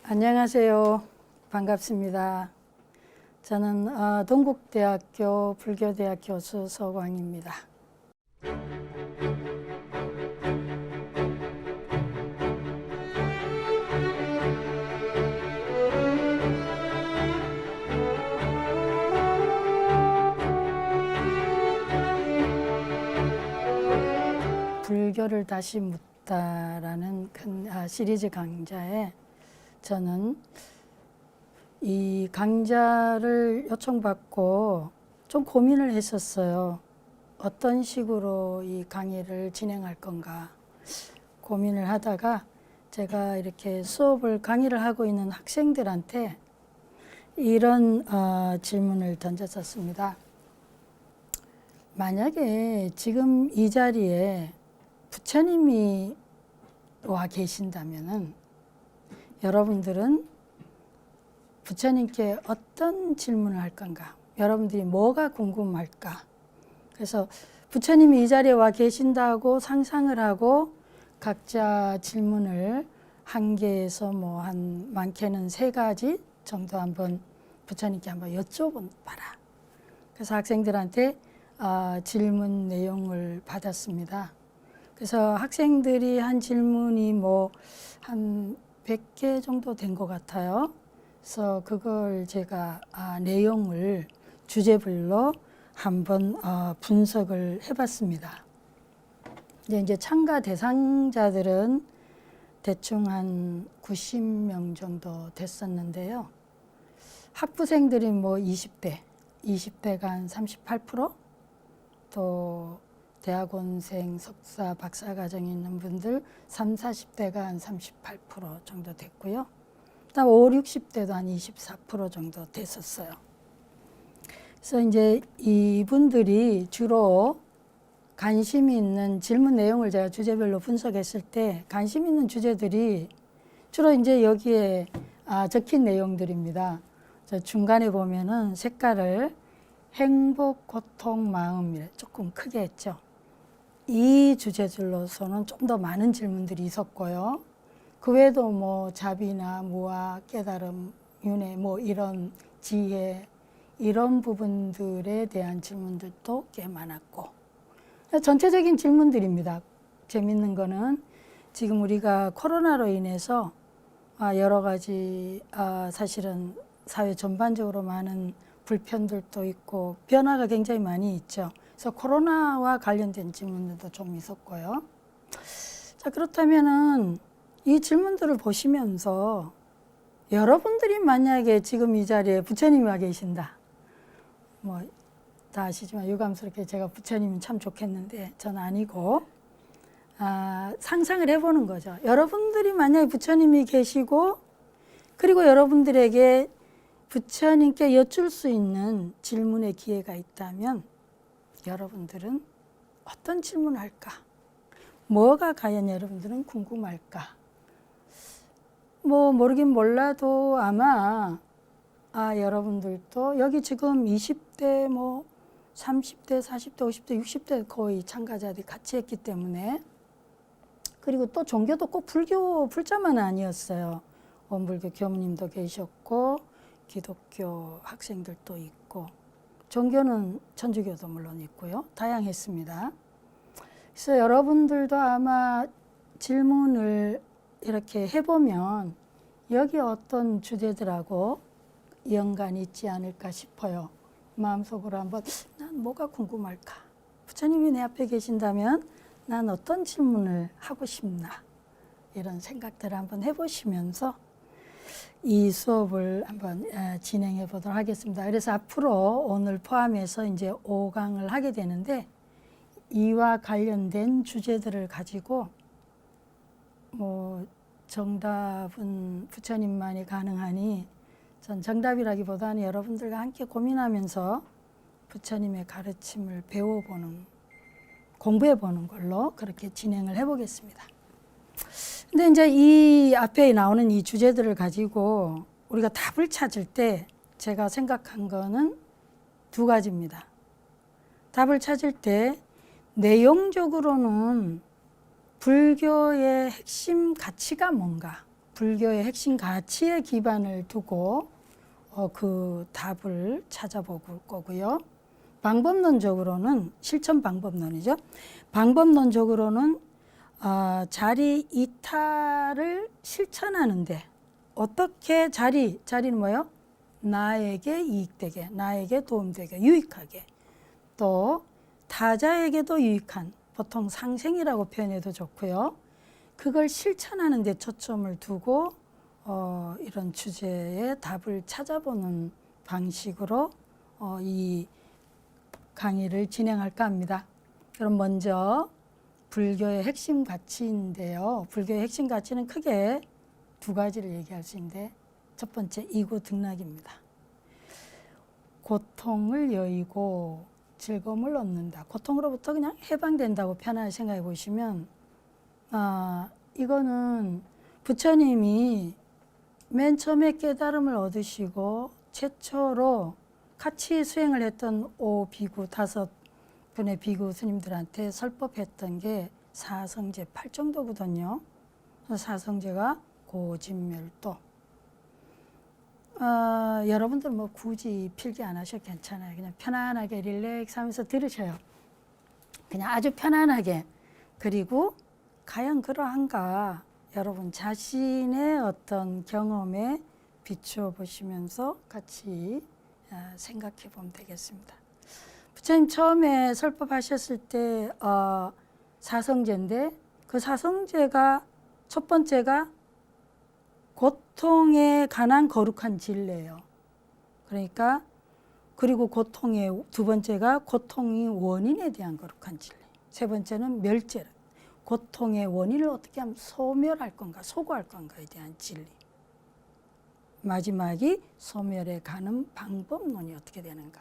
안녕하세요. 반갑습니다. 저는 동국대학교 불교대학 교수 서광입니다. 불교를 다시 묻다라는 큰 시리즈 강좌에 저는 이 강좌를 요청받고 좀 고민을 했었어요. 어떤 식으로 이 강의를 진행할 건가 고민을 하다가 제가 이렇게 강의를 하고 있는 학생들한테 이런 질문을 던졌었습니다. 만약에 지금 이 자리에 부처님이 와 계신다면은 여러분들은 부처님께 어떤 질문을 할 건가? 여러분들이 뭐가 궁금할까? 그래서 부처님이 이 자리에 와 계신다고 상상을 하고 각자 질문을 한 개에서 한 많게는 3가지 정도 한번 부처님께 한번 여쭤봐라. 그래서 학생들한테 질문 내용을 받았습니다. 그래서 학생들이 한 질문이 한 100개 정도 된 것 같아요. 그래서 그걸 제가 내용을 주제별로 한번 분석을 해봤습니다. 이제 참가 대상자들은 대충 한 90명 정도 됐었는데요. 학부생들이 20대가 한 38%, 또 대학원생, 석사, 박사과정에 있는 분들 30, 40대가 한 38% 정도 됐고요. 그다음 50, 60대도 한 24% 정도 됐었어요. 그래서 이제 이분들이 주로 관심이 있는 질문 내용을 제가 주제별로 분석했을 때 관심 있는 주제들이 주로 이제 여기에 적힌 내용들입니다. 중간에 보면은 색깔을 행복, 고통, 마음이래 조금 크게 했죠. 이 주제들로서는 좀 더 많은 질문들이 있었고요. 그 외에도 자비나 무아, 깨달음, 윤회, 이런 지혜, 이런 부분들에 대한 질문들도 꽤 많았고, 전체적인 질문들입니다. 재밌는 거는 지금 우리가 코로나로 인해서 여러 가지 사실은 사회 전반적으로 많은 불편들도 있고 변화가 굉장히 많이 있죠. 그래서 코로나와 관련된 질문들도 좀 있었고요. 자, 그렇다면은 이 질문들을 보시면서 여러분들이 만약에 지금 이 자리에 부처님이 와 계신다. 다 아시지만 유감스럽게 제가 부처님은 참 좋겠는데 전 아니고 상상을 해보는 거죠. 여러분들이 만약에 부처님이 계시고 그리고 여러분들에게 부처님께 여쭐 수 있는 질문의 기회가 있다면 여러분들은 어떤 질문을 할까? 뭐가 과연 여러분들은 궁금할까? 모르긴 몰라도 아마 여러분들도 여기 지금 20대, 30대, 40대, 50대, 60대 거의 참가자들이 같이 했기 때문에, 그리고 또 종교도 꼭 불자만 아니었어요. 원불교 교무님도 계셨고 기독교 학생들도 있고 종교는 천주교도 물론 있고요. 다양했습니다. 그래서 여러분들도 아마 질문을 이렇게 해보면 여기 어떤 주제들하고 연관이 있지 않을까 싶어요. 마음속으로 한번 난 뭐가 궁금할까? 부처님이 내 앞에 계신다면 난 어떤 질문을 하고 싶나? 이런 생각들을 한번 해보시면서 이 수업을 한번 진행해 보도록 하겠습니다. 그래서 앞으로 오늘 포함해서 이제 5강을 하게 되는데 이와 관련된 주제들을 가지고 정답은 부처님만이 가능하니 전 정답이라기보다는 여러분들과 함께 고민하면서 부처님의 가르침을 공부해 보는 걸로 그렇게 진행을 해 보겠습니다. 근데 이제 이 앞에 나오는 이 주제들을 가지고 우리가 답을 찾을 때 제가 생각한 거는 2가지입니다. 답을 찾을 때 내용적으로는 불교의 핵심 가치가 뭔가, 불교의 핵심 가치에 기반을 두고 그 답을 찾아볼 거고요. 방법론적으로는 실천 방법론이죠. 방법론적으로는 자리 이탈을 실천하는데 어떻게 자리는 뭐요? 나에게 이익되게, 나에게 도움되게, 유익하게, 또 타자에게도 유익한, 보통 상생이라고 표현해도 좋고요. 그걸 실천하는 데 초점을 두고 이런 주제의 답을 찾아보는 방식으로 이 강의를 진행할까 합니다. 그럼 먼저 불교의 핵심 가치인데요. 불교의 핵심 가치는 크게 두 가지를 얘기할 수 있는데, 첫 번째 이구등락입니다. 고통을 여의고 즐거움을 얻는다. 고통으로부터 그냥 해방된다고 편하게 생각해 보시면, 이거는 부처님이 맨 처음에 깨달음을 얻으시고 최초로 같이 수행을 했던 5비구 5분의 비구 스님들한테 설법했던 게 사성제 8정도거든요. 사성제가 고진멸도. 여러분들 뭐 굳이 필기 안 하셔도 괜찮아요. 그냥 편안하게 릴렉스 하면서 들으셔요. 그냥 아주 편안하게. 그리고 과연 그러한가, 여러분 자신의 어떤 경험에 비추어 보시면서 같이 생각해 보면 되겠습니다. 부처님 처음에 설법하셨을 때 사성제인데, 그 사성제가 첫 번째가 고통에 관한 거룩한 진리예요. 그러니까 그리고 고통의 두 번째가 고통의 원인에 대한 거룩한 진리. 세 번째는 멸제. 고통의 원인을 어떻게 하면 소멸할 건가, 소거할 건가에 대한 진리. 마지막이 소멸에 가는 방법론이 어떻게 되는가.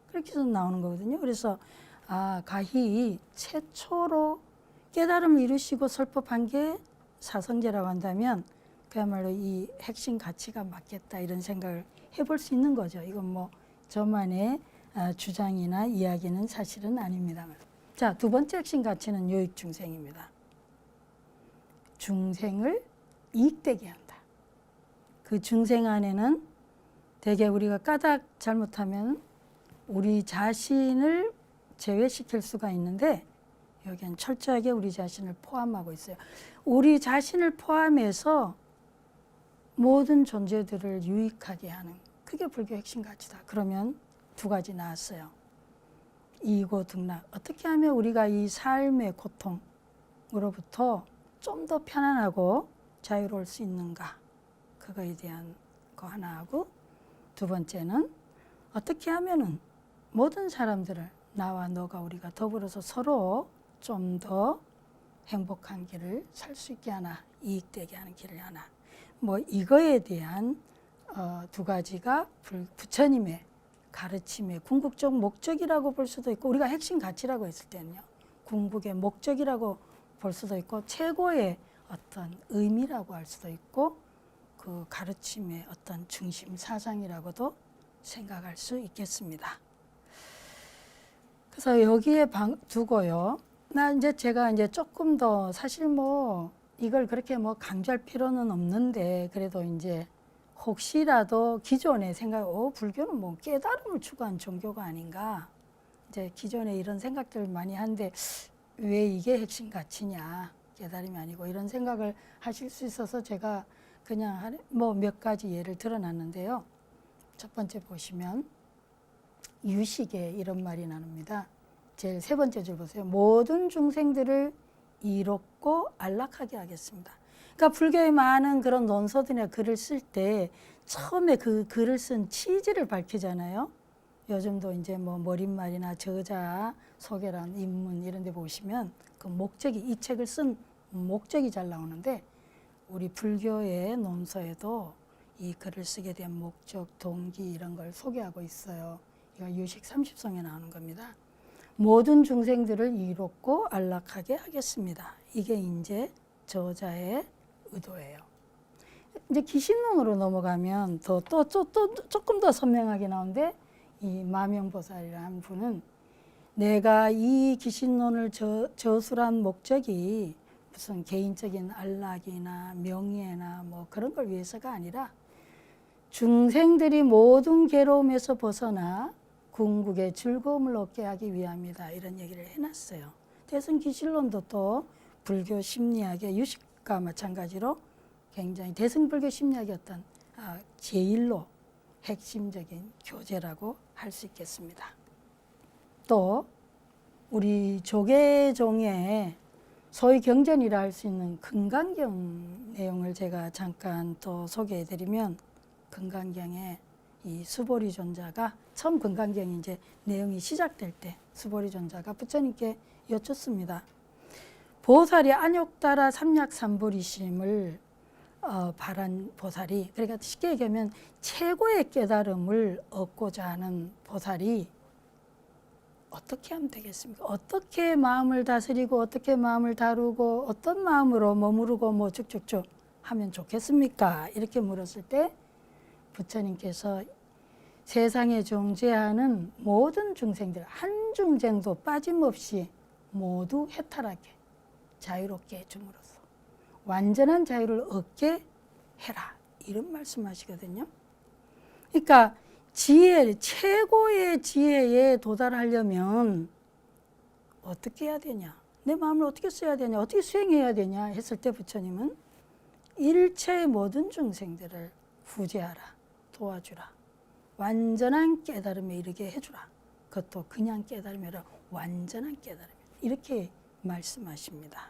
그렇게 해서 나오는 거거든요. 그래서 가히 최초로 깨달음을 이루시고 설법한 게 사성제라고 한다면 그야말로 이 핵심 가치가 맞겠다, 이런 생각을 해볼 수 있는 거죠. 이건 뭐 저만의 주장이나 이야기는 사실은 아닙니다만. 자, 두 번째 핵심 가치는 요익중생입니다. 중생을 이익되게 한다. 그 중생 안에는 대개 우리가 까닭 잘못하면 우리 자신을 제외시킬 수가 있는데, 여기는 철저하게 우리 자신을 포함하고 있어요. 우리 자신을 포함해서 모든 존재들을 유익하게 하는, 그게 불교 핵심 가치다. 그러면 두 가지 나왔어요. 이고등락. 어떻게 하면 우리가 이 삶의 고통으로부터 좀 더 편안하고 자유로울 수 있는가, 그거에 대한 거 하나 하고, 두 번째는 어떻게 하면은 모든 사람들을, 나와 너가 우리가 더불어서 서로 좀 더 행복한 길을 살 수 있게 하나, 이익되게 하는 길을 하나, 뭐 이거에 대한 두 가지가 부처님의 가르침의 궁극적 목적이라고 볼 수도 있고, 우리가 핵심 가치라고 했을 때는요, 궁극의 목적이라고 볼 수도 있고, 최고의 어떤 의미라고 할 수도 있고, 그 가르침의 어떤 중심 사상이라고도 생각할 수 있겠습니다. 그래서 여기에 두고요. 제가 조금 더, 사실 뭐 이걸 그렇게 뭐 강조할 필요는 없는데, 그래도 이제 혹시라도 기존의 생각, 불교는 뭐 깨달음을 추구한 종교가 아닌가, 이제 기존에 이런 생각들을 많이 하는데 왜 이게 핵심 가치냐, 깨달음이 아니고, 이런 생각을 하실 수 있어서 제가 그냥 뭐 몇 가지 예를 들어놨는데요. 첫 번째 보시면 유식에 이런 말이 나옵니다. 제일 세 번째 줄 보세요. 모든 중생들을 이롭고 안락하게 하겠습니다. 그러니까 불교의 많은 그런 논서들이나 글을 쓸 때 처음에 그 글을 쓴 취지를 밝히잖아요. 요즘도 이제 뭐 머릿말이나 저자 소개란 인문 이런 데 보시면 그 목적이, 이 책을 쓴 목적이 잘 나오는데, 우리 불교의 논서에도 이 글을 쓰게 된 목적, 동기 이런 걸 소개하고 있어요. 이거 유식 30성에 나오는 겁니다. 모든 중생들을 이롭고 안락하게 하겠습니다. 이게 이제 저자의 의도예요. 이제 기신론으로 넘어가면 또 조금 더 선명하게 나오는데, 이 마명보살이라는 분은 내가 이 기신론을 저술한 목적이 무슨 개인적인 안락이나 명예나 뭐 그런 걸 위해서가 아니라 중생들이 모든 괴로움에서 벗어나 궁극의 즐거움을 얻게 하기 위함이다. 이런 얘기를 해놨어요. 대승기실론도 또 불교 심리학의 유식과 마찬가지로 굉장히 대승불교 심리학의 어떤 제일로 핵심적인 교재라고 할 수 있겠습니다. 또 우리 조계종의 소위 경전이라 할 수 있는 금강경 내용을 제가 잠깐 또 소개해드리면, 금강경에 이 수보리존자가 처음 금강경이 이제 내용이 시작될 때 수보리존자가 부처님께 여쭙습니다. 보살이 안욕따라 삼약삼불이심을 바란 보살이, 그러니까 쉽게 얘기하면 최고의 깨달음을 얻고자 하는 보살이 어떻게 하면 되겠습니까? 어떻게 마음을 다스리고 어떻게 마음을 다루고 어떤 마음으로 머무르고 뭐 쭉쭉쭉 하면 좋겠습니까? 이렇게 물었을 때 부처님께서 세상에 존재하는 모든 중생들 한 중생도 빠짐없이 모두 해탈하게 자유롭게 해줌으로써 완전한 자유를 얻게 해라, 이런 말씀하시거든요. 그러니까 지혜, 최고의 지혜에 도달하려면 어떻게 해야 되냐, 내 마음을 어떻게 써야 되냐, 어떻게 수행해야 되냐 했을 때 부처님은 일체의 모든 중생들을 구제하라, 도와주라, 완전한 깨달음에 이르게 해주라. 그것도 그냥 깨달음이 아니라 완전한 깨달음, 이렇게 말씀하십니다.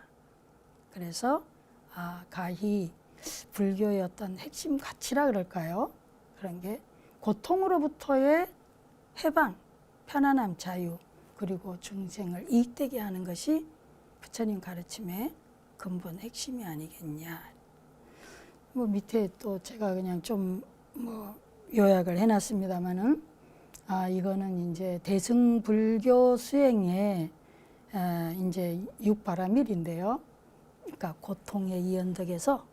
그래서 가히 불교의 어떤 핵심 가치라 그럴까요? 그런 게 고통으로부터의 해방, 편안함, 자유, 그리고 중생을 이익되게 하는 것이 부처님 가르침의 근본 핵심이 아니겠냐. 뭐 밑에 또 제가 그냥 좀 뭐 요약을 해놨습니다만은, 이거는 이제 대승불교 수행의 이제 육바라밀인데요. 그러니까 고통의 이 언덕에서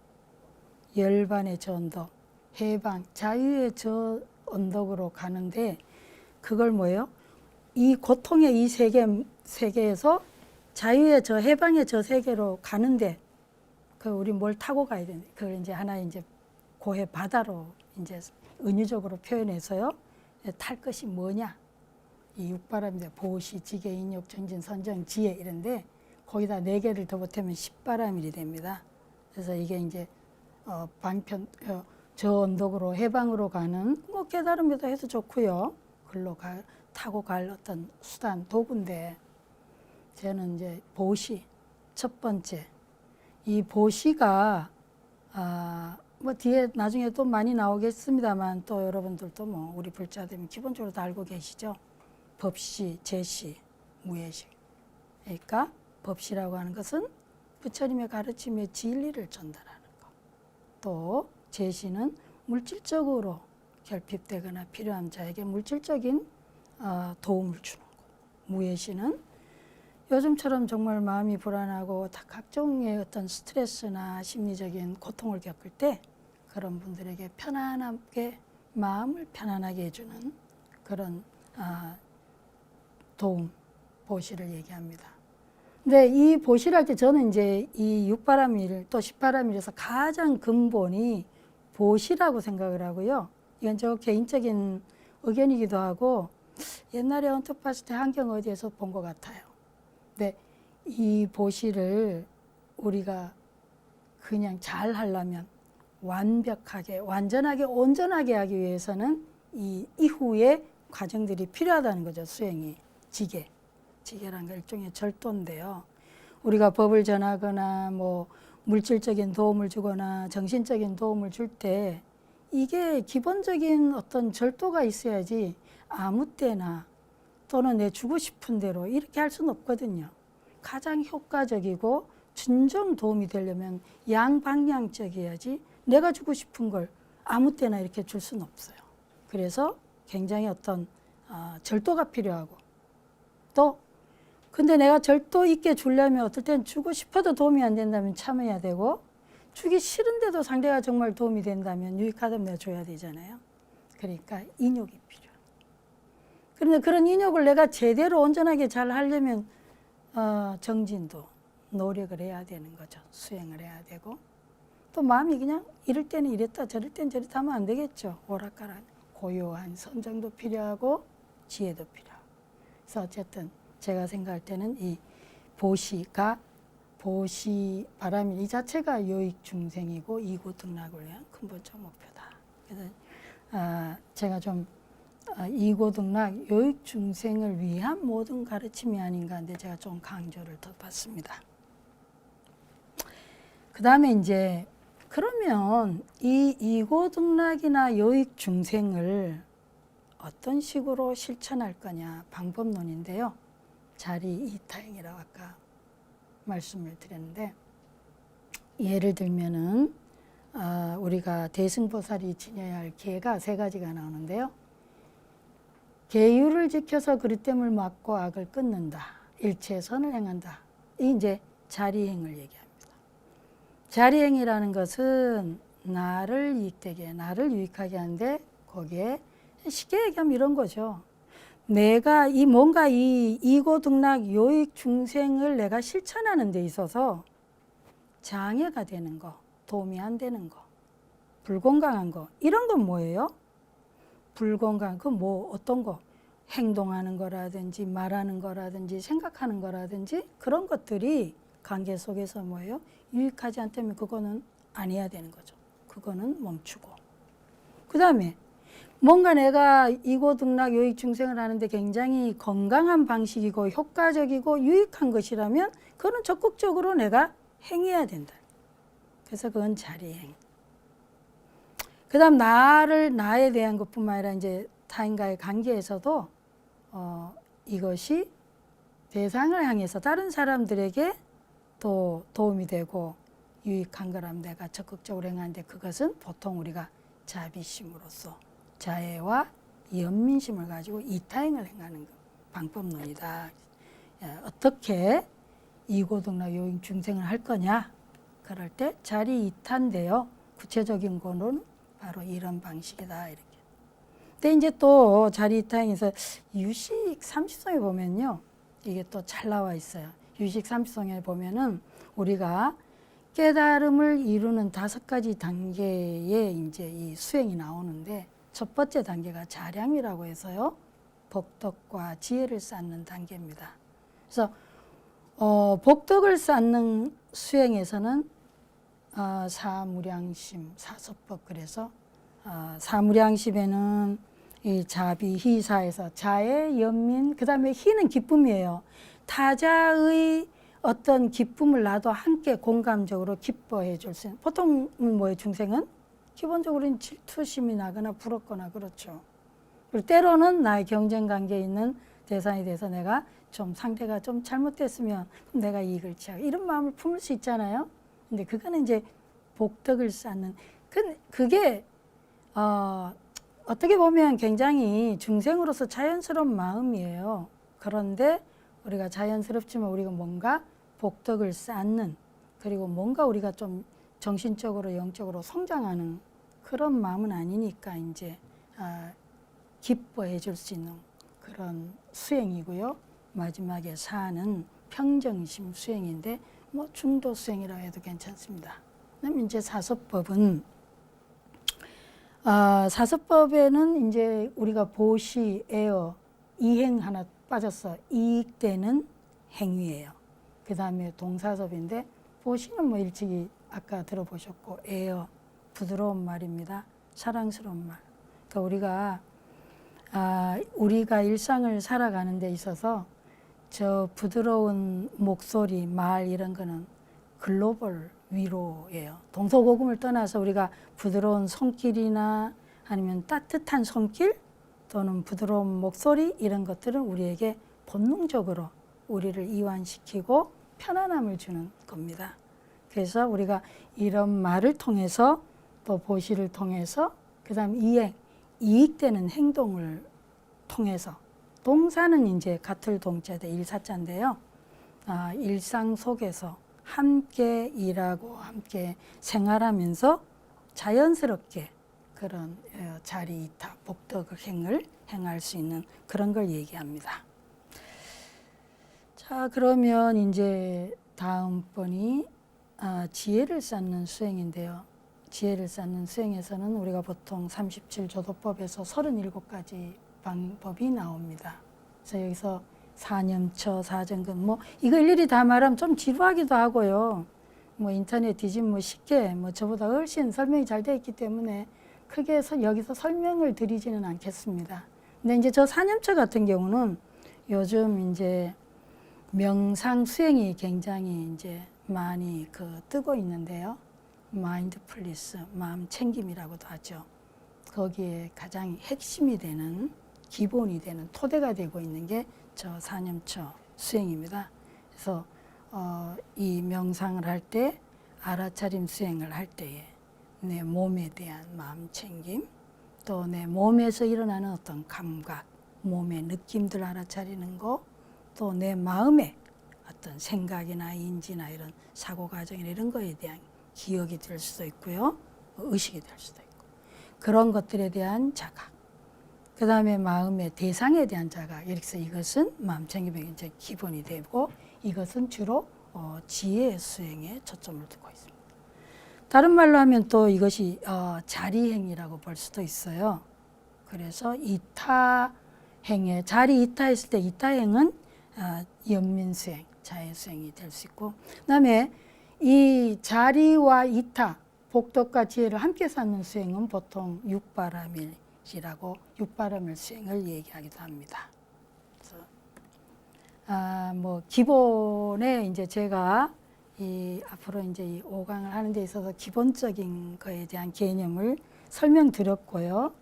열반의 저 언덕, 해방, 자유의 저 언덕으로 가는데, 그걸 뭐예요? 이 고통의 이 세계에서 자유의 저 해방의 저 세계로 가는데, 그 우리 뭘 타고 가야 되는데, 그걸 이제 하나 이제 고해 바다로 이제 은유적으로 표현해서요. 탈 것이 뭐냐? 이 육바람인데 보시, 지계, 인욕, 정진, 선정, 지혜 이런데 거기다 4개를 더 보태면 10바라밀이 됩니다. 그래서 이게 이제 저 언덕으로 해방으로 가는 뭐 깨달음에도 해도 좋고요. 글로 타고 갈 어떤 수단, 도구인데, 저는 이제 보시 첫 번째, 이 보시가 뭐 뒤에 나중에 또 많이 나오겠습니다만, 또 여러분들도 뭐 우리 불자들은 기본적으로 다 알고 계시죠. 법시, 제시, 무예시. 그러니까 법시라고 하는 것은 부처님의 가르침의 진리를 전달하는 것. 또 제시는 물질적으로 결핍되거나 필요한 자에게 물질적인 도움을 주는 것. 무예시는 요즘처럼 정말 마음이 불안하고 각종의 어떤 스트레스나 심리적인 고통을 겪을 때 그런 분들에게 편안하게 마음을 편안하게 해주는 그런 도움, 보시를 얘기합니다. 근데 이 보시를 할 때 저는 이제 이 6바라밀 또 10바라밀에서 가장 근본이 보시라고 생각을 하고요. 이건 저 개인적인 의견이기도 하고, 옛날에 언뜻 봤을 때 한경 어디에서 본 것 같아요. 근데 이 보시를 우리가 그냥 잘 하려면 완벽하게, 완전하게, 온전하게 하기 위해서는 이 이후의 과정들이 필요하다는 거죠. 수행이. 지계라는 게 일종의 절도인데요. 우리가 법을 전하거나 뭐 물질적인 도움을 주거나 정신적인 도움을 줄 때 이게 기본적인 어떤 절도가 있어야지 아무 때나 또는 내 주고 싶은 대로 이렇게 할 수는 없거든요. 가장 효과적이고 진정 도움이 되려면 양방향적이어야지 내가 주고 싶은 걸 아무 때나 이렇게 줄 수는 없어요. 그래서 굉장히 어떤 절도가 필요하고, 또 근데 내가 절도 있게 주려면 어떨 땐 주고 싶어도 도움이 안 된다면 참아야 되고, 주기 싫은데도 상대가 정말 도움이 된다면 유익하다면 내가 줘야 되잖아요. 그러니까 인욕이 필요해요. 그런데 그런 인욕을 내가 제대로 온전하게 잘 하려면 정진도, 노력을 해야 되는 거죠. 수행을 해야 되고 또 마음이 그냥 이럴 때는 이랬다 저럴 때는 저랬다 하면 안 되겠죠. 오락가락 고요한 선정도 필요하고 지혜도 필요하고. 그래서 어쨌든 제가 생각할 때는 이 보시가 보시 바람인 이 자체가 요익 중생이고 이고등락을 위한 근본적 목표다. 그래서 제가 좀 이고등락 요익 중생을 위한 모든 가르침이 아닌가 하는데 제가 좀 강조를 더 받습니다. 그 다음에 이제 그러면 이 이고등락이나 요익 중생을 어떤 식으로 실천할 거냐 방법론인데요. 자리 이타행이라고 아까 말씀을 드렸는데 예를 들면은 우리가 대승보살이 지녀야 할 계가 세 가지가 나오는데요. 계율을 지켜서 그릇됨을 막고 악을 끊는다. 일체 선을 행한다. 이 이제 자리행을 얘기합니다. 자리행이라는 것은 나를 이익되게, 나를 유익하게 하는데 거기에 쉽게 얘기하면 이런 거죠. 내가 이 뭔가 이 이고등락 요익 중생을 내가 실천하는 데 있어서 장애가 되는 거, 도움이 안 되는 거, 불건강한 거 이런 건 뭐예요? 불건강 그 뭐 어떤 거 행동하는 거라든지 말하는 거라든지 생각하는 거라든지 그런 것들이 관계 속에서 뭐예요? 유익하지 않다면 그거는 안 해야 되는 거죠. 그거는 멈추고. 그 다음에 뭔가 내가 이고등락 요익 중생을 하는데 굉장히 건강한 방식이고 효과적이고 유익한 것이라면 그거는 적극적으로 내가 행해야 된다. 그래서 그건 자리행. 그 다음 나에 대한 것뿐만 아니라 이제 타인과의 관계에서도 이것이 대상을 향해서 다른 사람들에게 또 도움이 되고 유익한 거라면 내가 적극적으로 행하는데 그것은 보통 우리가 자비심으로써 자애와 연민심을 가지고 이타행을 행하는 방법론이다. 어떻게 이고등락 요익 중생을 할 거냐? 그럴 때 자리 이타인데요. 구체적인 거는 바로 이런 방식이다. 이렇게. 근데 이제 또 자리 이타행에서 유식 30성에 보면요. 이게 또 잘 나와 있어요. 유식 30성에 보면은 우리가 깨달음을 이루는 5가지 단계에 이제 이 수행이 나오는데 첫 번째 단계가 자량이라고 해서요. 복덕과 지혜를 쌓는 단계입니다. 그래서 복덕을 쌓는 수행에서는 사무량심, 사서법 그래서 사무량심에는 이 자비, 희사에서 자애, 연민, 그 다음에 희는 기쁨이에요. 타자의 어떤 기쁨을 나도 함께 공감적으로 기뻐해 줄 수 있는. 보통 뭐예요? 중생은 기본적으로는 질투심이 나거나 부럽거나 그렇죠. 그리고 때로는 나의 경쟁 관계에 있는 대상에 대해서 내가 좀 상대가 좀 잘못됐으면 그럼 내가 이익을 취하고 이런 마음을 품을 수 있잖아요. 근데 그거는 이제 복덕을 쌓는 그게 어떻게 보면 굉장히 중생으로서 자연스러운 마음이에요. 그런데 우리가 자연스럽지만 우리가 뭔가 복덕을 쌓는 그리고 뭔가 우리가 좀 정신적으로 영적으로 성장하는 그런 마음은 아니니까 이제 기뻐해 줄 수 있는 그런 수행이고요. 마지막에 4는 평정심 수행인데 뭐 중도 수행이라고 해도 괜찮습니다. 그다음에 이제 사서법은 사서법에는 이제 우리가 보시, 애어, 이행 하나 빠졌어. 이익되는 행위예요. 그 다음에 동사섭인데 보시는 뭐 일찍이 아까 들어보셨고 애어 부드러운 말입니다. 사랑스러운 말. 그러니까 우리가 일상을 살아가는 데 있어서 저 부드러운 목소리, 말 이런 거는 글로벌 위로예요. 동서고금을 떠나서 우리가 부드러운 손길이나 아니면 따뜻한 손길 또는 부드러운 목소리 이런 것들은 우리에게 본능적으로 우리를 이완시키고 편안함을 주는 겁니다. 그래서 우리가 이런 말을 통해서 또 보시를 통해서 그 다음 이행, 이익되는 행동을 통해서 동사는 이제 같을 동자대 일사자인데요. 일상 속에서 함께 일하고 함께 생활하면서 자연스럽게 그런 자리이타, 복덕행을 행할 수 있는 그런 걸 얘기합니다. 자, 그러면 이제 다음번이 지혜를 쌓는 수행인데요. 지혜를 쌓는 수행에서는 우리가 보통 37조도법에서 37가지 방법이 나옵니다. 그래서 여기서 사념처, 사정근 이거 일일이 다 말하면 좀 지루하기도 하고요. 인터넷 뒤지면 쉽게 저보다 훨씬 설명이 잘 되어 있기 때문에 크게 여기서 설명을 드리지는 않겠습니다. 근데 이제 저 사념처 같은 경우는 요즘 이제 명상 수행이 굉장히 이제 많이 뜨고 있는데요. 마인드풀리스, 마음 챙김이라고도 하죠. 거기에 가장 핵심이 되는, 기본이 되는, 토대가 되고 있는 게 저 사념처 수행입니다. 그래서 이 명상을 할 때, 알아차림 수행을 할 때에 내 몸에 대한 마음 챙김, 또 내 몸에서 일어나는 어떤 감각, 몸의 느낌들 알아차리는 거, 또 내 마음의 어떤 생각이나 인지나 이런 사고 과정이나 이런 거에 대한 기억이 될 수도 있고요. 의식이 될 수도 있고. 그런 것들에 대한 자각. 그 다음에 마음의 대상에 대한 자각. 이렇게 이것은 마음 챙김의 이제 기본이 되고 이것은 주로 지혜 수행에 초점을 두고 있습니다. 다른 말로 하면 또 이것이 자리행이라고 볼 수도 있어요. 그래서 이타행에 자리 이타했을 때 이타행은 연민수행, 자해수행이 될 수 있고 그다음에 이 자리와 이타, 복덕과 지혜를 함께 쌓는 수행은 보통 육바라밀이라고 육바라밀 수행을 얘기하기도 합니다. 그래서 기본에 이제 제가 앞으로 이제 이 5강을 하는 데 있어서 기본적인 거에 대한 개념을 설명드렸고요.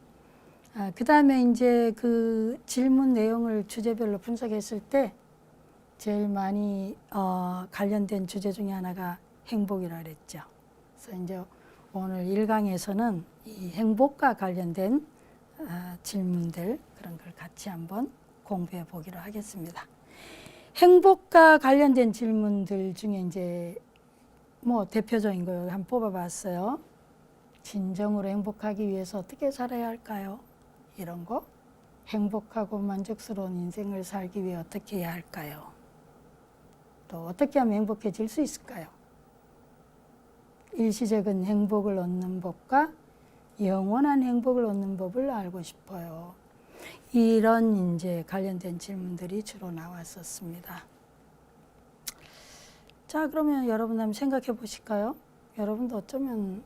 그 다음에 이제 그 질문 내용을 주제별로 분석했을 때 제일 많이 관련된 주제 중에 하나가 행복이라 그랬죠. 그래서 이제 오늘 1강에서는 이 행복과 관련된 질문들 그런 걸 같이 한번 공부해 보기로 하겠습니다. 행복과 관련된 질문들 중에 이제 대표적인 거 한번 뽑아봤어요. 진정으로 행복하기 위해서 어떻게 살아야 할까요? 이런 거. 행복하고 만족스러운 인생을 살기 위해 어떻게 해야 할까요? 또 어떻게 하면 행복해질 수 있을까요? 일시적인 행복을 얻는 법과 영원한 행복을 얻는 법을 알고 싶어요. 이런 이제 관련된 질문들이 주로 나왔었습니다. 자, 그러면 여러분 한번 생각해 보실까요? 여러분도 어쩌면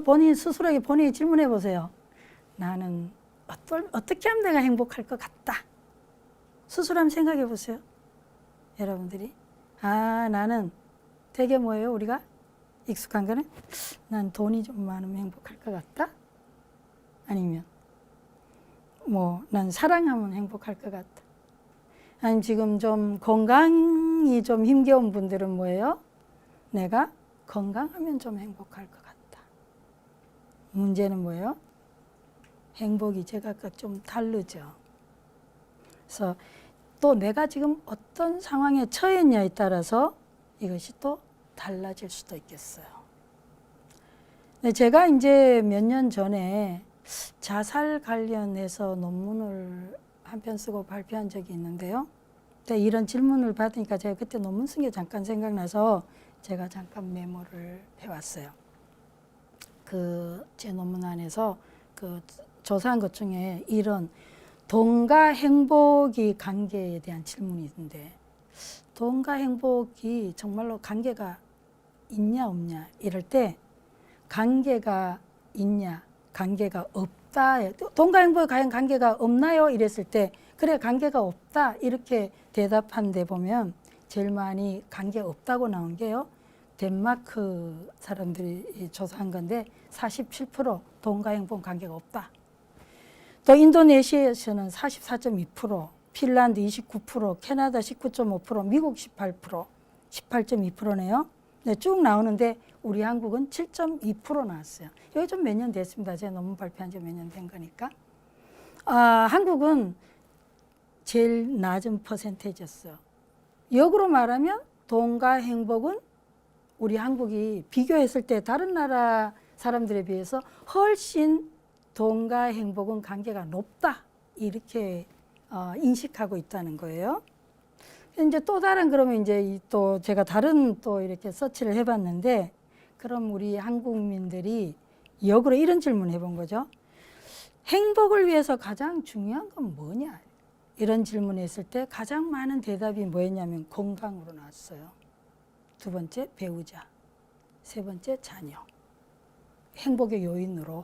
본인 스스로에게 본인이 질문해 보세요. 나는 어떻게 하면 내가 행복할 것 같다. 스스로 한번 생각해 보세요. 여러분들이. 나는 되게 뭐예요? 우리가 익숙한 거는 난 돈이 좀 많으면 행복할 것 같다. 아니면 난 사랑하면 행복할 것 같다. 아니면 지금 좀 건강이 좀 힘겨운 분들은 뭐예요? 내가 건강하면 좀 행복할 것 같다. 문제는 뭐예요? 행복이 제각각 좀 다르죠. 그래서 또 내가 지금 어떤 상황에 처했냐에 따라서 이것이 또 달라질 수도 있겠어요. 근데 제가 이제 몇 년 전에 자살 관련해서 논문을 한 편 쓰고 발표한 적이 있는데요. 근데 이런 질문을 받으니까 제가 그때 논문 쓴 게 잠깐 생각나서 제가 잠깐 메모를 해왔어요. 제 논문 안에서 조사한 것 중에 이런 돈과 행복이 관계에 대한 질문이 있는데 돈과 행복이 정말로 관계가 있냐 없냐 이럴 때 관계가 있냐 관계가 없다 돈과 행복에 과연 관계가 없나요? 이랬을 때 그래 관계가 없다 이렇게 대답한 데 보면 제일 많이 관계 없다고 나온 게요. 덴마크 사람들이 조사한 건데 47% 돈과 행복은 관계가 없다. 또 인도네시아에서는 44.2%, 핀란드 29%, 캐나다 19.5%, 미국 18%, 18.2%네요. 네, 쭉 나오는데 우리 한국은 7.2% 나왔어요. 여기 좀 몇 년 됐습니다. 제가 논문 발표한 지 몇 년 된 거니까. 한국은 제일 낮은 퍼센테이지였어요. 역으로 말하면 돈과 행복은 우리 한국이 비교했을 때 다른 나라 사람들에 비해서 훨씬 돈과 행복은 관계가 높다 이렇게 인식하고 있다는 거예요. 이제 또 다른 그러면 이제 또 제가 다른 또 이렇게 서치를 해봤는데 그럼 우리 한국민들이 역으로 이런 질문을 해본 거죠. 행복을 위해서 가장 중요한 건 뭐냐? 이런 질문을 했을 때 가장 많은 대답이 뭐였냐면 건강으로 나왔어요. 두 번째 배우자, 세 번째 자녀, 행복의 요인으로.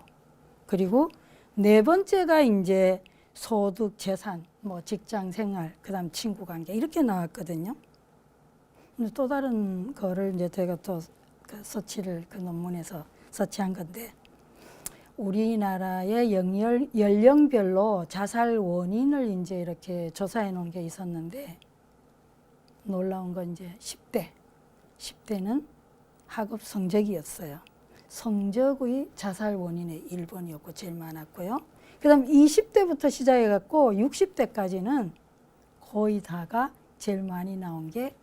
그리고 네 번째가 이제 소득, 재산, 뭐 직장 생활, 그다음 친구 관계 이렇게 나왔거든요. 근데 또 다른 거를 이제 제가 또 그 서치를 그 논문에서 서치한 건데 우리나라의 연령별로 자살 원인을 이제 이렇게 조사해 놓은 게 있었는데 놀라운 건 이제 10대는 학업 성적이었어요. 성적의 자살 원인의 1번이었고 제일 많았고요. 그다음 20대부터 시작해 갖고 60대까지는 거의 다가 제일 많이 나온 게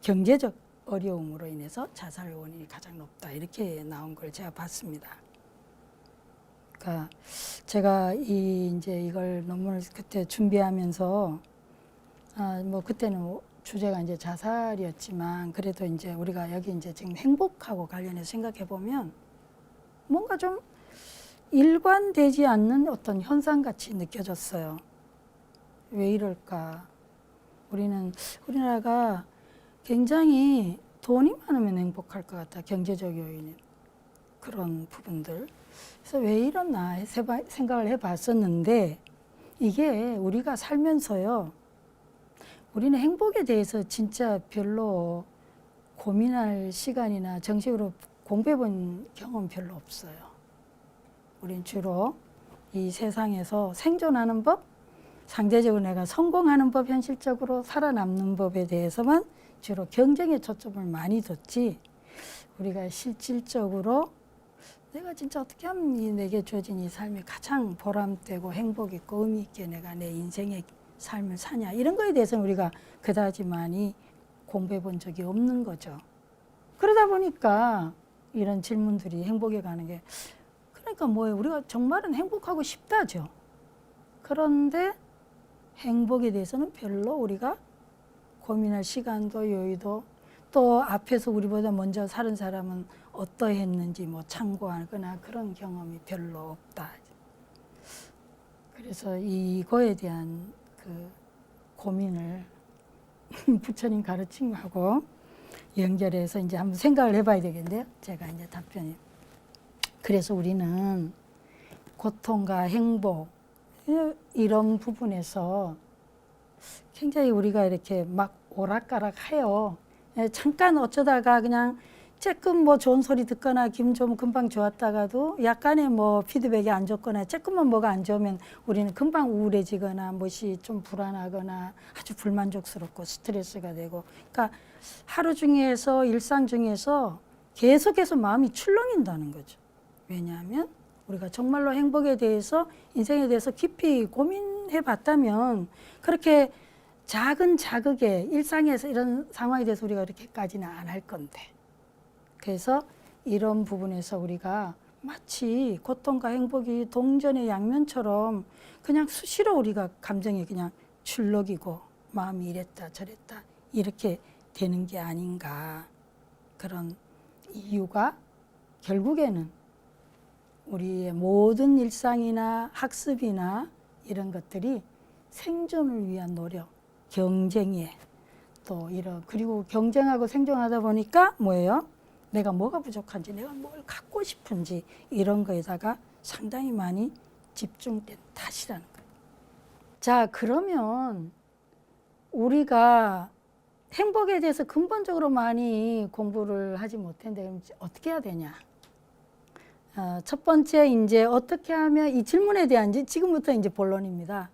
경제적 어려움으로 인해서 자살 원인이 가장 높다 이렇게 나온 걸 제가 봤습니다. 그러니까 제가 이제 이걸 논문을 그때 준비하면서 뭐 그때는 주제가 이제 자살이었지만 그래도 이제 우리가 여기 이제 지금 행복하고 관련해서 생각해 보면 뭔가 좀 일관되지 않는 어떤 현상같이 느껴졌어요. 왜 이럴까? 우리나라가 굉장히 돈이 많으면 행복할 것 같다. 경제적 요인 그런 부분들. 그래서 왜 이러나 생각을 해봤었는데 이게 우리가 살면서요. 우리는 행복에 대해서 진짜 별로 고민할 시간이나 정식으로 공부해 본 경험 별로 없어요. 우린 주로 이 세상에서 생존하는 법, 상대적으로 내가 성공하는 법, 현실적으로 살아남는 법에 대해서만 주로 경쟁에 초점을 많이 뒀지 우리가 실질적으로 내가 진짜 어떻게 하면 내게 주어진 이 삶이 가장 보람되고 행복 있고 의미 있게 내가 내 인생의 삶을 사냐 이런 거에 대해서는 우리가 그다지 많이 공부해 본 적이 없는 거죠. 그러다 보니까 이런 질문들이 행복에 가는 게 그러니까 뭐예요? 우리가 정말은 행복하고 싶다죠. 그런데 행복에 대해서는 별로 우리가 고민할 시간도 여유도 또 앞에서 우리보다 먼저 사는 사람은 어떠했는지 뭐 참고하거나 그런 경험이 별로 없다. 그래서 이거에 대한 그 고민을 부처님 가르침하고 연결해서 이제 한번 생각을 해봐야 되겠는데요. 제가 이제 답변이. 그래서 우리는 고통과 행복 이런 부분에서 굉장히 우리가 이렇게 막 오락가락 해요. 잠깐 어쩌다가 그냥 조금 뭐 좋은 소리 듣거나 기분 좀 금방 좋았다가도 약간의 뭐 피드백이 안 좋거나 조금만 뭐가 안 좋으면 우리는 금방 우울해지거나 무엇이 좀 불안하거나 아주 불만족스럽고 스트레스가 되고 그러니까 하루 중에서 일상 중에서 계속해서 마음이 출렁인다는 거죠. 왜냐하면 우리가 정말로 행복에 대해서 인생에 대해서 깊이 고민해 봤다면 그렇게 작은 자극에 일상에서 이런 상황에 대해서 우리가 그렇게까지는 안 할 건데 그래서 이런 부분에서 우리가 마치 고통과 행복이 동전의 양면처럼 그냥 수시로 우리가 감정이 그냥 출렁이고 마음이 이랬다 저랬다 이렇게 되는 게 아닌가 그런 이유가 결국에는 우리의 모든 일상이나 학습이나 이런 것들이 생존을 위한 노력 경쟁에 또 이런 그리고 경쟁하고 생존하다 보니까 뭐예요? 내가 뭐가 부족한지 내가 뭘 갖고 싶은지 이런 거에다가 상당히 많이 집중된 탓이라는 거예요. 자 그러면 우리가 행복에 대해서 근본적으로 많이 공부를 하지 못했는데 어떻게 해야 되냐? 첫 번째 이제 어떻게 하면 이 질문에 대한 지금부터 이제 본론입니다.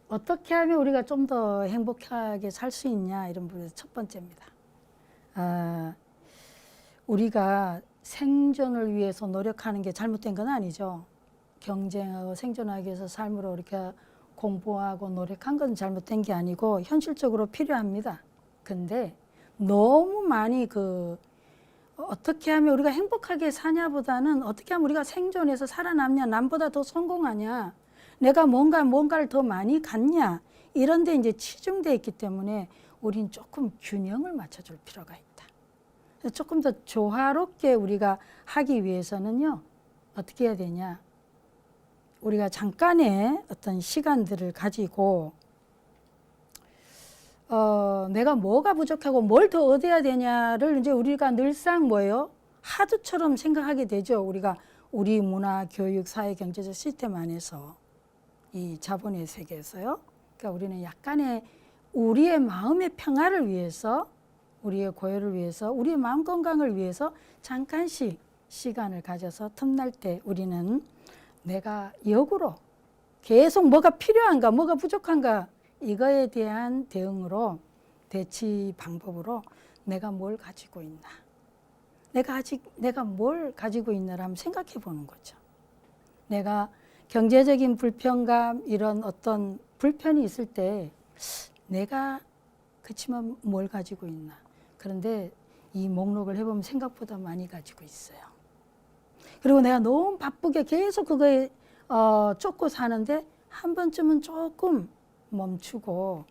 어떻게 하면 우리가 좀 더 행복하게 살 수 있냐 이런 부분에서 첫 번째입니다. 우리가 생존을 위해서 노력하는 게 잘못된 건 아니죠. 경쟁하고 생존하기 위해서 삶으로 이렇게 공부하고 노력한 건 잘못된 게 아니고 현실적으로 필요합니다. 근데 너무 많이 어떻게 하면 우리가 행복하게 사냐보다는 어떻게 하면 우리가 생존해서 살아남냐 남보다 더 성공하냐 내가 뭔가를 더 많이 갖냐 이런 데 이제 치중되어 있기 때문에 우린 조금 균형을 맞춰줄 필요가 있다. 조금 더 조화롭게 우리가 하기 위해서는요, 어떻게 해야 되냐. 우리가 잠깐의 어떤 시간들을 가지고 내가 뭐가 부족하고 뭘 더 얻어야 되냐를 이제 우리가 늘상 뭐예요? 하드처럼 생각하게 되죠. 우리가 우리 문화, 교육, 사회, 경제적 시스템 안에서 이 자본의 세계에서요. 그러니까 우리는 약간의 우리의 마음의 평화를 위해서, 우리의 고요를 위해서, 우리의 마음 건강을 위해서 잠깐씩 시간을 가져서 틈날 때 우리는 내가 역으로 계속 뭐가 필요한가, 뭐가 부족한가, 이거에 대한 대응으로, 대치 방법으로 내가 뭘 가지고 있나, 내가 뭘 가지고 있나를 한번 생각해 보는 거죠. 내가 경제적인 불평감, 이런 어떤 불편이 있을 때 내가 그치만 뭘 가지고 있나. 그런데 이 목록을 해보면 생각보다 많이 가지고 있어요. 그리고 내가 너무 바쁘게 계속 그거에 쫓고 사는데 한 번쯤은 조금 멈추고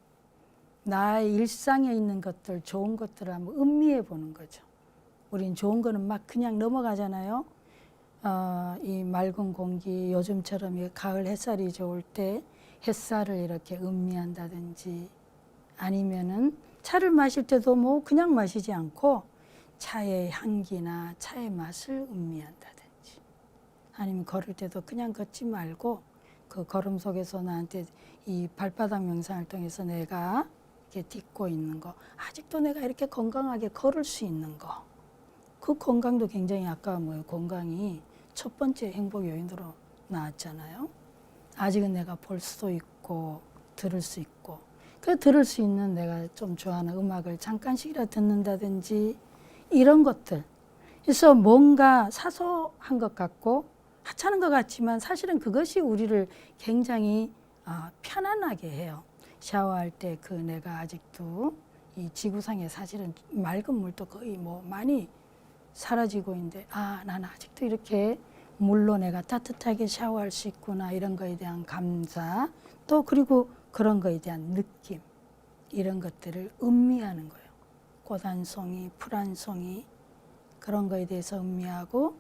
나의 일상에 있는 것들, 좋은 것들을 한번 음미해 보는 거죠. 우린 좋은 거는 막 그냥 넘어가잖아요. 이 맑은 공기, 요즘처럼 이 가을 햇살이 좋을 때 햇살을 이렇게 음미한다든지, 아니면은 차를 마실 때도 뭐 그냥 마시지 않고 차의 향기나 차의 맛을 음미한다든지, 아니면 걸을 때도 그냥 걷지 말고 그 걸음 속에서 나한테 이 발바닥 명상을 통해서 내가 이렇게 딛고 있는 거, 아직도 내가 이렇게 건강하게 걸을 수 있는 거, 그 건강도 굉장히, 아까 뭐 건강이 첫 번째 행복 요인으로 나왔잖아요. 아직은 내가 볼 수도 있고 들을 수 있고, 그 들을 수 있는 내가 좀 좋아하는 음악을 잠깐씩이라도 듣는다든지, 이런 것들. 그래서 뭔가 사소한 것 같고 하찮은 것 같지만 사실은 그것이 우리를 굉장히 편안하게 해요. 샤워할 때 그 내가 아직도 이 지구상에 사실은 맑은 물도 거의 뭐 많이 사라지고 있는데, 나는 아직도 이렇게 물로 내가 따뜻하게 샤워할 수 있구나, 이런 거에 대한 감사, 또 그리고 그런 거에 대한 느낌, 이런 것들을 음미하는 거예요. 꽃 한 송이, 풀 한 송이, 그런 거에 대해서 음미하고,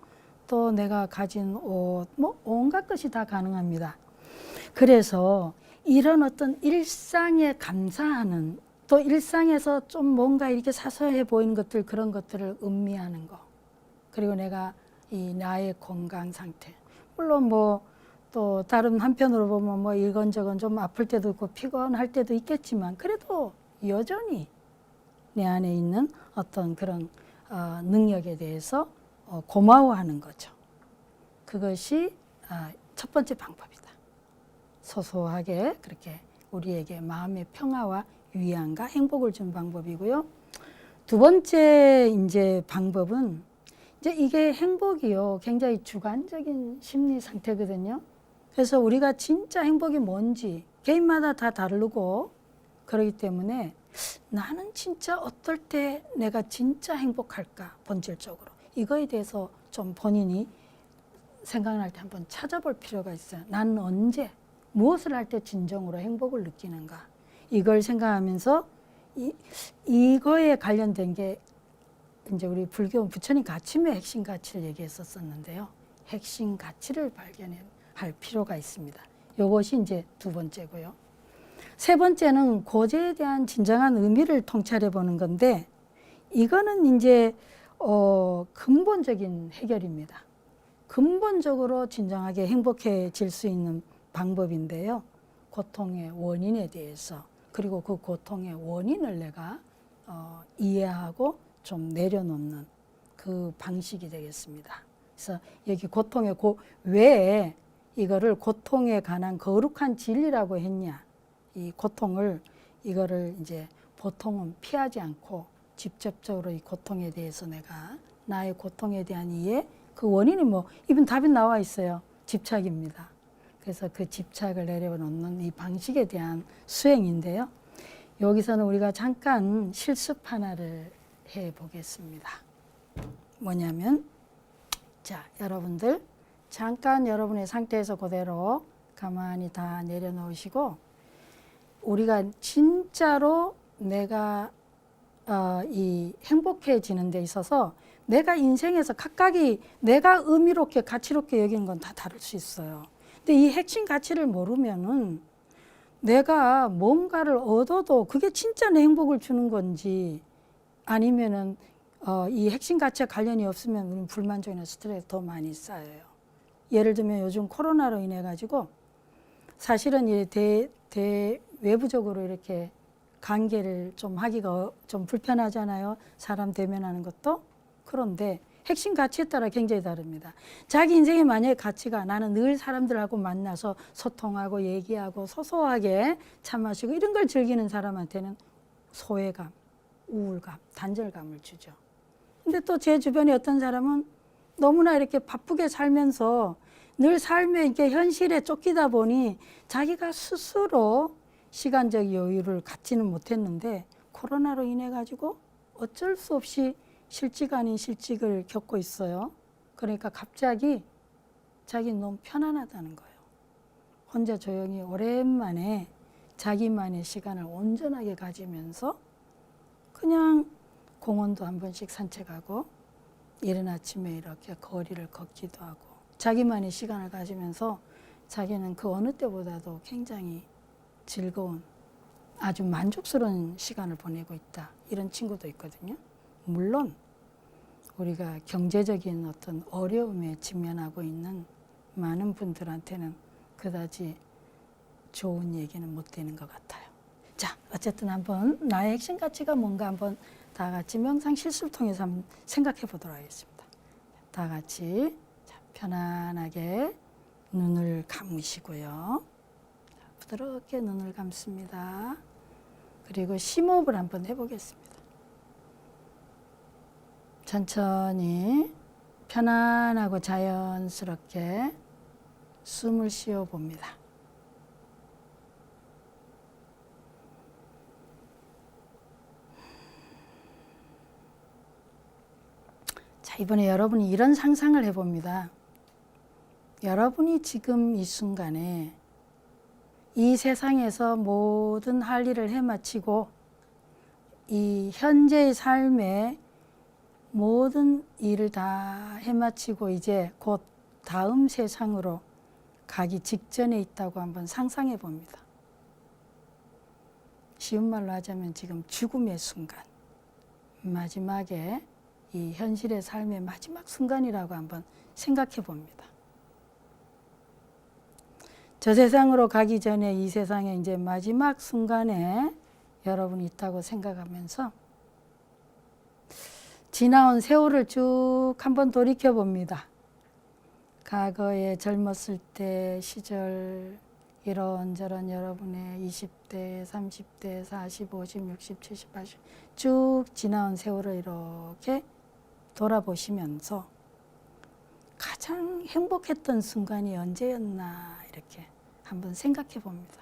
또 내가 가진 옷, 뭐 온갖 것이 다 가능합니다. 그래서 이런 어떤 일상에 감사하는, 또 일상에서 좀 뭔가 이렇게 사소해 보이는 것들, 그런 것들을 음미하는 거. 그리고 내가 이 나의 건강 상태, 물론 뭐 또 다른 한편으로 보면 뭐 이건저건 좀 아플 때도 있고 피곤할 때도 있겠지만, 그래도 여전히 내 안에 있는 어떤 그런 능력에 대해서 고마워하는 거죠. 그것이 첫 번째 방법이다. 소소하게 그렇게 우리에게 마음의 평화와 위안과 행복을 준 방법이고요. 두 번째 이제 방법은, 이제 이게 행복이요, 굉장히 주관적인 심리 상태거든요. 그래서 우리가 진짜 행복이 뭔지 개인마다 다 다르고, 그렇기 때문에 나는 진짜 어떨 때 내가 진짜 행복할까, 본질적으로 이거에 대해서 좀 본인이 생각날 때 한번 찾아볼 필요가 있어요. 나는 언제 무엇을 할 때 진정으로 행복을 느끼는가, 이걸 생각하면서 이거에 관련된 게 이제 우리 불교 부처님 가침의 핵심 가치를 얘기했었는데요. 핵심 가치를 발견할 필요가 있습니다. 이것이 이제 두 번째고요. 세 번째는 고제에 대한 진정한 의미를 통찰해 보는 건데, 이거는 이제 근본적인 해결입니다. 근본적으로 진정하게 행복해질 수 있는 방법인데요. 고통의 원인에 대해서, 그리고 그 고통의 원인을 내가 이해하고 좀 내려놓는 그 방식이 되겠습니다. 그래서 여기 고통의 왜 이거를 고통에 관한 거룩한 진리라고 했냐. 이 고통을, 이거를 이제 보통은 피하지 않고 직접적으로 이 고통에 대해서 내가 나의 고통에 대한 이해, 그 원인이 뭐 이분 답이 나와 있어요. 집착입니다. 그래서 그 집착을 내려놓는 이 방식에 대한 수행인데요. 여기서는 우리가 잠깐 실습 하나를 해 보겠습니다. 뭐냐면, 자, 여러분들 잠깐 여러분의 상태에서 그대로 가만히 다 내려놓으시고, 우리가 진짜로 내가 이 행복해지는 데 있어서 내가 인생에서 각각이 내가 의미롭게 가치롭게 여기는 건 다 다를 수 있어요. 근데 이 핵심 가치를 모르면은 내가 뭔가를 얻어도 그게 진짜 내 행복을 주는 건지 아니면은 이 핵심 가치와 관련이 없으면 우리는 불만족이나 스트레스 더 많이 쌓여요. 예를 들면 요즘 코로나로 인해 가지고 사실은 외부적으로 이렇게 관계를 좀 하기가 좀 불편하잖아요. 사람 대면하는 것도. 그런데 핵심 가치에 따라 굉장히 다릅니다. 자기 인생의 만약에 가치가 나는 늘 사람들하고 만나서 소통하고 얘기하고 소소하게 차 마시고 이런 걸 즐기는 사람한테는 소외감, 우울감, 단절감을 주죠. 근데 또 제 주변에 어떤 사람은 너무나 이렇게 바쁘게 살면서 늘 삶의 이렇게 현실에 쫓기다 보니 자기가 스스로 시간적 여유를 갖지는 못했는데 코로나로 인해 가지고 어쩔 수 없이 실직 아닌 실직을 겪고 있어요. 그러니까 갑자기 자기는 너무 편안하다는 거예요. 혼자 조용히 오랜만에 자기만의 시간을 온전하게 가지면서 그냥 공원도 한 번씩 산책하고 이른 아침에 이렇게 거리를 걷기도 하고 자기만의 시간을 가지면서 자기는 그 어느 때보다도 굉장히 즐거운 아주 만족스러운 시간을 보내고 있다. 이런 친구도 있거든요. 물론 우리가 경제적인 어떤 어려움에 직면하고 있는 많은 분들한테는 그다지 좋은 얘기는 못 되는 것 같아요. 자, 어쨌든 한번 나의 핵심 가치가 뭔가 한번 다 같이 명상 실습을 통해서 한번 생각해 보도록 하겠습니다. 다 같이 자, 편안하게 눈을 감으시고요. 부드럽게 눈을 감습니다. 그리고 심호흡을 한번 해보겠습니다. 천천히 편안하고 자연스럽게 숨을 쉬어 봅니다. 자, 이번에 여러분이 이런 상상을 해봅니다. 여러분이 지금 이 순간에 이 세상에서 모든 할 일을 해마치고 이 현재의 삶에 모든 일을 다 해마치고 이제 곧 다음 세상으로 가기 직전에 있다고 한번 상상해 봅니다. 쉬운 말로 하자면 지금 죽음의 순간, 마지막에 이 현실의 삶의 마지막 순간이라고 한번 생각해 봅니다. 저 세상으로 가기 전에 이 세상에 이제 마지막 순간에 여러분이 있다고 생각하면서 지나온 세월을 쭉 한번 돌이켜 봅니다. 과거에 젊었을 때 시절 이런저런 여러분의 20대, 30대, 40, 50, 60, 70, 80 쭉 지나온 세월을 이렇게 돌아보시면서 가장 행복했던 순간이 언제였나 이렇게 한번 생각해 봅니다.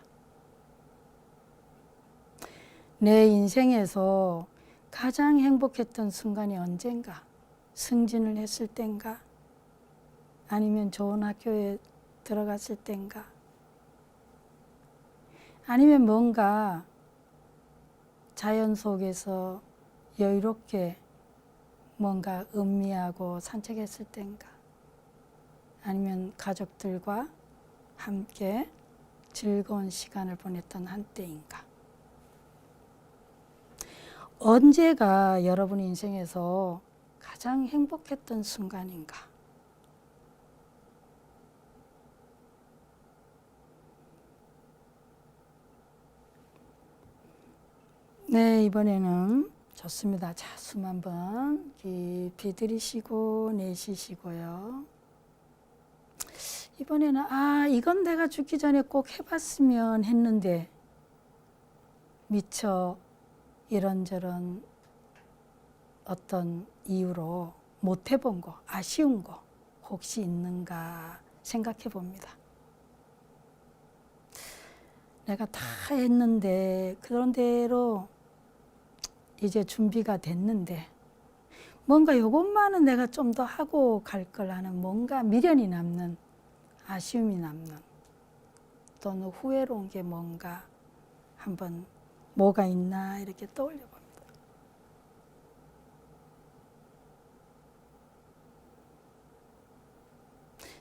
내 인생에서 가장 행복했던 순간이 언젠가? 승진을 했을 땐가? 아니면 좋은 학교에 들어갔을 땐가? 아니면 뭔가 자연 속에서 여유롭게 뭔가 음미하고 산책했을 땐가? 아니면 가족들과 함께 즐거운 시간을 보냈던 한때인가? 언제가 여러분 인생에서 가장 행복했던 순간인가? 네, 이번에는 좋습니다. 자, 숨 한번 깊이 들이쉬고 내쉬시고요. 이번에는 이건 내가 죽기 전에 꼭 해봤으면 했는데 미처 이런저런 어떤 이유로 못 해본 거, 아쉬운 거 혹시 있는가 생각해 봅니다. 내가 다 했는데 그런 대로 이제 준비가 됐는데 뭔가 요것만은 내가 좀 더 하고 갈 걸 하는 뭔가 미련이 남는 아쉬움이 남는 또는 후회로운 게 뭔가 한번 뭐가 있나 이렇게 떠올려 봅니다.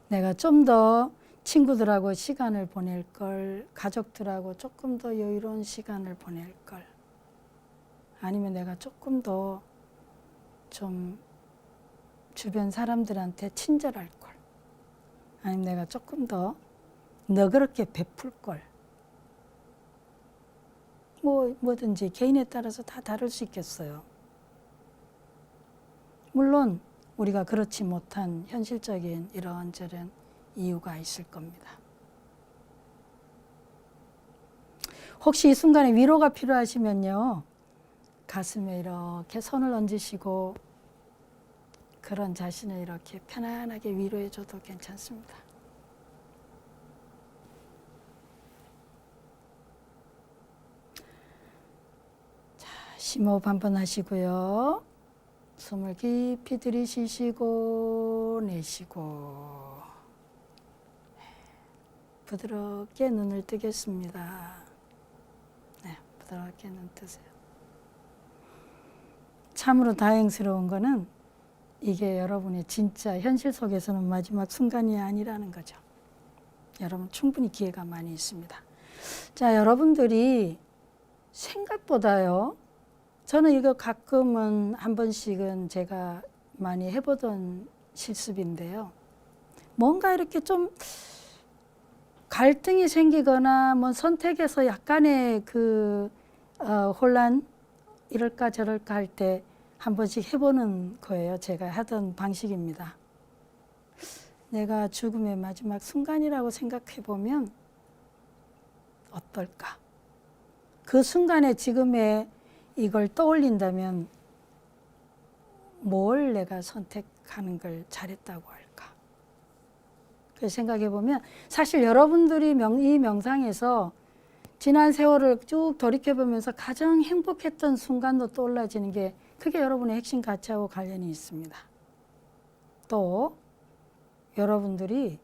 내가 좀 더 친구들하고 시간을 보낼 걸, 가족들하고 조금 더 여유로운 시간을 보낼 걸, 아니면 내가 조금 더 좀 주변 사람들한테 친절할 걸, 아니면 내가 조금 더 너그럽게 베풀 걸. 뭐든지 개인에 따라서 다 다를 수 있겠어요. 물론 우리가 그렇지 못한 현실적인 이런저런 이유가 있을 겁니다. 혹시 이 순간에 위로가 필요하시면요, 가슴에 이렇게 손을 얹으시고 그런 자신을 이렇게 편안하게 위로해 줘도 괜찮습니다. 자, 심호흡 한번 하시고요. 숨을 깊이 들이쉬시고 내쉬고, 부드럽게 눈을 뜨겠습니다. 네, 부드럽게 눈 뜨세요. 참으로 다행스러운 거는 이게 여러분의 진짜 현실 속에서는 마지막 순간이 아니라는 거죠. 여러분 충분히 기회가 많이 있습니다. 자, 여러분들이 생각보다요, 저는 이거 가끔은 한 번씩은 제가 많이 해보던 실습인데요. 뭔가 이렇게 좀 갈등이 생기거나 뭐 선택에서 약간의 혼란, 이럴까 저럴까 할 때 한 번씩 해보는 거예요. 제가 하던 방식입니다. 내가 죽음의 마지막 순간이라고 생각해보면 어떨까? 그 순간에 지금의 이걸 떠올린다면 뭘 내가 선택하는 걸 잘했다고 할까? 그래서 생각해보면 사실 여러분들이 이 명상에서 지난 세월을 쭉 돌이켜보면서 가장 행복했던 순간도 떠올라지는 게 그게 여러분의 핵심 가치하고 관련이 있습니다. 또 여러분들이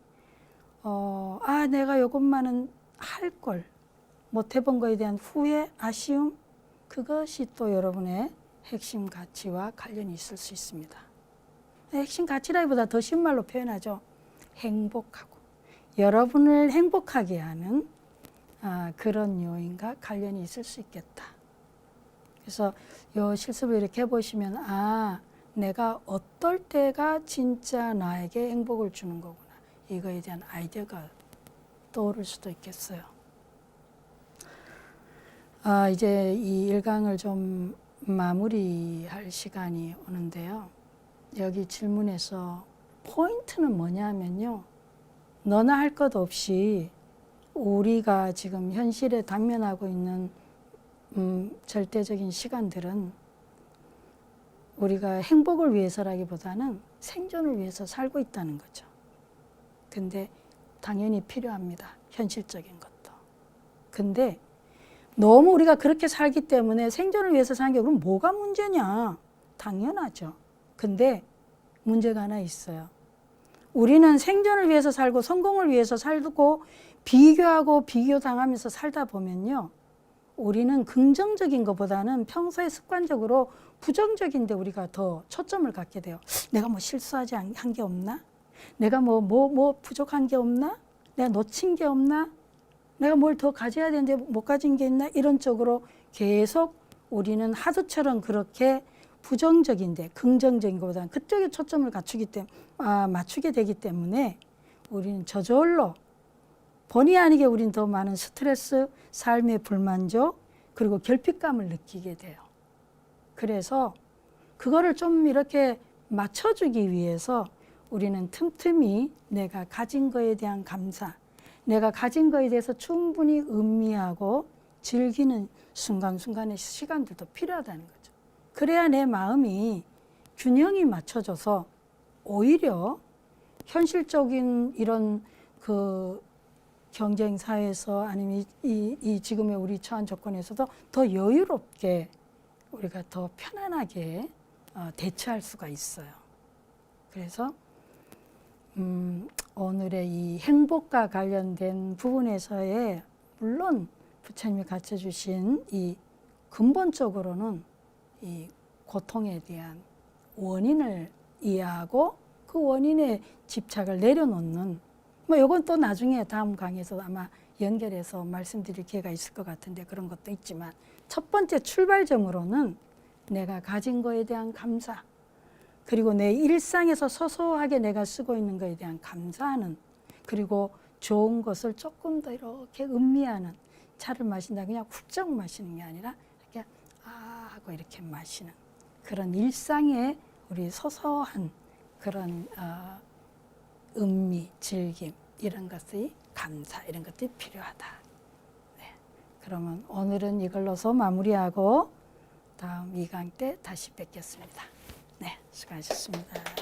내가 이것만은 할 걸 못해본 거에 대한 후회, 아쉬움, 그것이 또 여러분의 핵심 가치와 관련이 있을 수 있습니다. 핵심 가치라기보다 더 쉬운 말로 표현하죠. 행복하고 여러분을 행복하게 하는 그런 요인과 관련이 있을 수 있겠다. 그래서 이 실습을 이렇게 해보시면 내가 어떨 때가 진짜 나에게 행복을 주는 거구나, 이거에 대한 아이디어가 떠오를 수도 있겠어요. 이제 이 1강을 좀 마무리할 시간이 오는데요. 여기 질문에서 포인트는 뭐냐면요, 너나 할 것 없이 우리가 지금 현실에 당면하고 있는 절대적인 시간들은 우리가 행복을 위해서라기보다는 생존을 위해서 살고 있다는 거죠. 근데 당연히 필요합니다. 현실적인 것도. 근데 너무 우리가 그렇게 살기 때문에 생존을 위해서 사는 게 그럼 뭐가 문제냐? 당연하죠. 근데 문제가 하나 있어요. 우리는 생존을 위해서 살고 성공을 위해서 살고 비교하고 비교당하면서 살다 보면요, 우리는 긍정적인 것보다는 평소에 습관적으로 부정적인 데 우리가 더 초점을 갖게 돼요. 내가 뭐 실수하지 한 게 없나? 내가 뭐 부족한 게 없나? 내가 놓친 게 없나? 내가 뭘 더 가져야 되는데 못 가진 게 있나? 이런 쪽으로 계속 우리는 하두처럼 그렇게 부정적인데 긍정적인 것보다는 그쪽에 초점을 맞추게 되기 때문에 우리는 저절로 본의 아니게 우리는 더 많은 스트레스, 삶의 불만족, 그리고 결핍감을 느끼게 돼요. 그래서 그거를 좀 이렇게 맞춰주기 위해서 우리는 틈틈이 내가 가진 거에 대한 감사, 내가 가진 거에 대해서 충분히 음미하고 즐기는 순간순간의 시간들도 필요하다는 거죠. 그래야 내 마음이 균형이 맞춰져서 오히려 현실적인 이런 경쟁 사회에서 아니면 이 지금의 우리 처한 조건에서도 더 여유롭게 우리가 더 편안하게 대처할 수가 있어요. 그래서 오늘의 이 행복과 관련된 부분에서의 물론 부처님이 가르쳐 주신 이 근본적으로는 이 고통에 대한 원인을 이해하고 그 원인에 집착을 내려놓는, 뭐 이건 또 나중에 다음 강의에서 아마 연결해서 말씀드릴 기회가 있을 것 같은데 그런 것도 있지만, 첫 번째 출발점으로는 내가 가진 거에 대한 감사, 그리고 내 일상에서 소소하게 내가 쓰고 있는 거에 대한 감사하는, 그리고 좋은 것을 조금 더 이렇게 음미하는, 차를 마신다 그냥 훌쩍 마시는 게 아니라 이렇게 아 하고 이렇게 마시는 그런 일상의 우리 소소한 그런 음미, 즐김, 이런 것의 감사, 이런 것들이 필요하다. 네. 그러면 오늘은 이걸로서 마무리하고 다음 2강 때 다시 뵙겠습니다. 네, 수고하셨습니다.